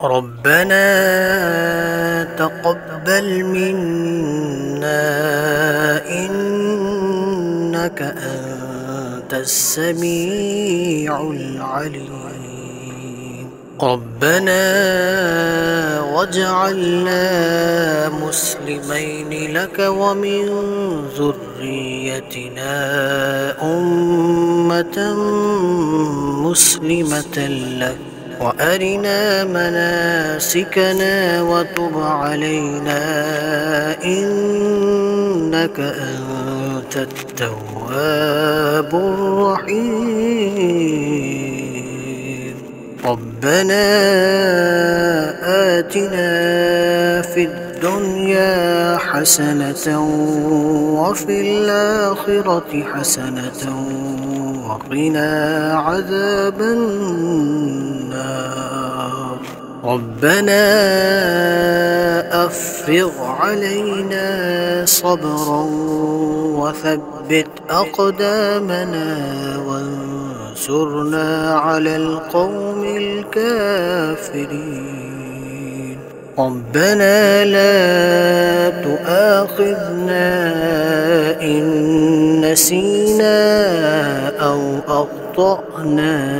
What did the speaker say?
ربنا تقبل منا إنك أنت السميع العليم. ربنا واجعلنا مسلمين لك ومن ذريتنا أمة مسلمة لك وأرنا مناسكنا وتب علينا إنك أنت التواب الرحيم. ربنا آتنا في الدنيا حسنة وفي الآخرة حسنة وقنا عذاب النار. ربنا أفرغ علينا صبرا وثبت أقدامنا وانصرنا على القوم الكافرين. ربنا لا تؤاخذنا إن نسينا أو أخطأنا